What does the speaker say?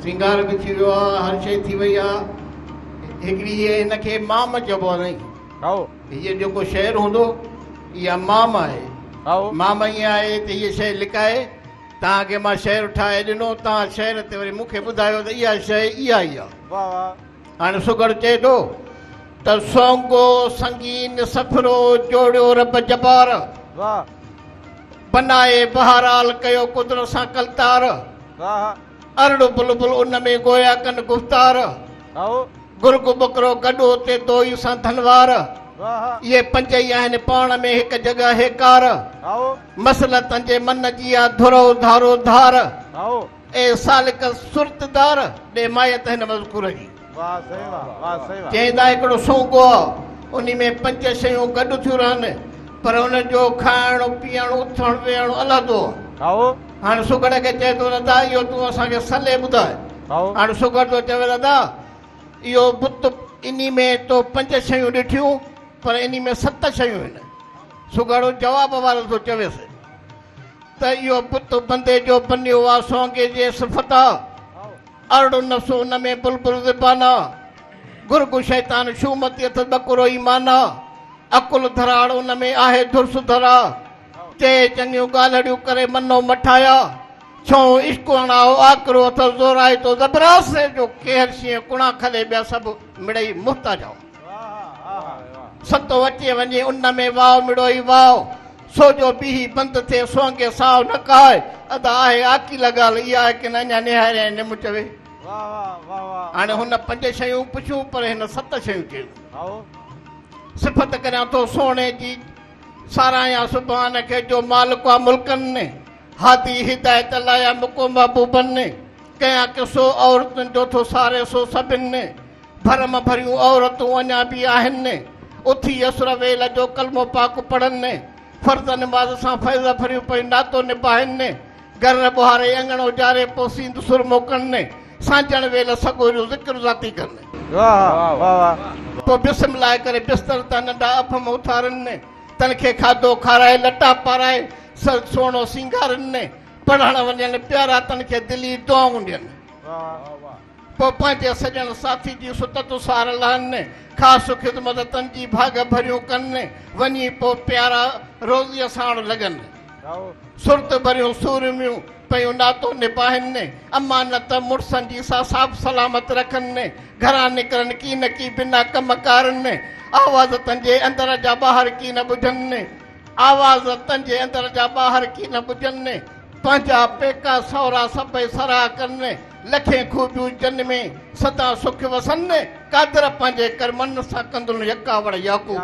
सिंगार भी थी वियो आहे, हर शइ थी वई आहे। हिकिड़ी हिनखे माम चइबो आहे। नहीं हीअ जेको शहर हूंदो इहा माम आहे। माम ईअं आहे त हीअ शइ लिकाए तव्हांखे मां शहर ठाहे ॾिनो, तव्हां शहर ते वरी मूंखे ॿुधायो त इहा शइ इहा ई आहे। हाणे सुगड़ चए थो त सोंगो संगीन सफ़रो जोड़ियो रब जबार, बनाए बहराल कयो कुदरत सां कलतार, अरड़ बुलबुल उन में गोया कन गुफ़्तार, गुरग बकरो गॾो ते दोई सां धनवार, ये पंज ई आहिनि पाण में हिक जॻह हेकार, मसलतनि जे मन जी आहे धुरो धारो धार, ए सालिक सुरतदार ॾे मायत हिन मज़कूर जी। चईंदा हिकिड़ो सोंगो आहे, उन में पंज शयूं गॾु थियूं रहनि, पर उनजो खाइणु पीअणु उथणु वेहणु अलॻि हो। हाणे सुगड़ खे चए थो दादा इहो तूं असांखे सले ॿुधाए। हाणे सुगड़ थो चवे दादा इहो बुत इन में तो पंज शयूं ॾिठियूं पर इन में 7 शयूं आहिनि। सुगड़ जवाब वारो थो चवेसि त इहो बुत बंदे जो बनियो आहे सोंगे जे सिफ़त, अरड़ो नफ़्स उन में बुलबुल ज़बाना, गुरगु शैतान शूमती अथ बकुरो ईमाना, अकुल धराड़ उन में आहे धुर्स धरा, चए चङियूं ॻाल्हियूं करे मनो मठाया, छो इश्क अणाओ आकरो अथ ज़ोराए तो ज़बरास जो केर शीअं कुणा खले ॿिया सभु मिड़ई मुहताज आहियो। सतो अचे वञे उन में वाव मिड़ोई वाव, सोजो बीही बंदि थिए सोंगे साव न काए, अदा आहे आकी लॻाल इहा आहे की न अञा निहारे निम चवे। हाणे हुन 5 शयूं पुछियूं पर हिन 7 शयूं चयूं। सिफ़त करियां थो सोने जी सारायां सुभान खे जो मालिक आहे मुल्कनि ने, हादी हिदायत लाया मुको महबूबनि ने, कयां किसो औरतुनि जो थो सारे सो सभिनि ने, भरम भरियूं औरतूं अञा बि आहिनि ने, उथी असुर वेल जो कलमो पाक पढ़नि ने, फर्ज़ निमाज़ सां फैज़ भरियूं पई नातो निभाइनि ने, घर बुहारे अंगणो जारे पोसींद सुर मोकनि ने, सांझण वेल सगोरियूं ज़िक्र ज़ाती करनि। पोइ बिस्मिल्लाह करे बिस्तर तां नंढा अफम उथारनि ने, तनखे खाधो खाराए लटा पाराए सोनो सिंगारनि ने, पढ़ण वञनि प्यारा तनखे दिली दुआऊं ॾियनि। पोइ पंहिंजे सॼण साथी जी सुतत सार लहनि ने, ख़ासि ख़िदमत तन जी भाग भरियूं कनि ने, वञी पोइ प्यारा रोज़ीअ साण लॻनि, सुरत भरियूं सूरमियूं पयूं नातो निभाइनि ने, अमानत मुड़सनि जी सां साफ़ सलामत रखनि ने, घरां निकिरनि की न की बिना कम कारनि ने, आवाज़ तंहिंजे अंदर जा ॿाहिरि की न ॿुधनि ने, आवाज़ तंहिंजे अंदर जा ॿाहिरि की न ॿुधनि ने, पंहिंजा पेका सहुरा सभई सराह कनि ने, लखे खूबियूं जन में सदा सुख वसनि ने, कादर पंहिंजे कर्मनि सां कंदुनि यका वड़ याकूब।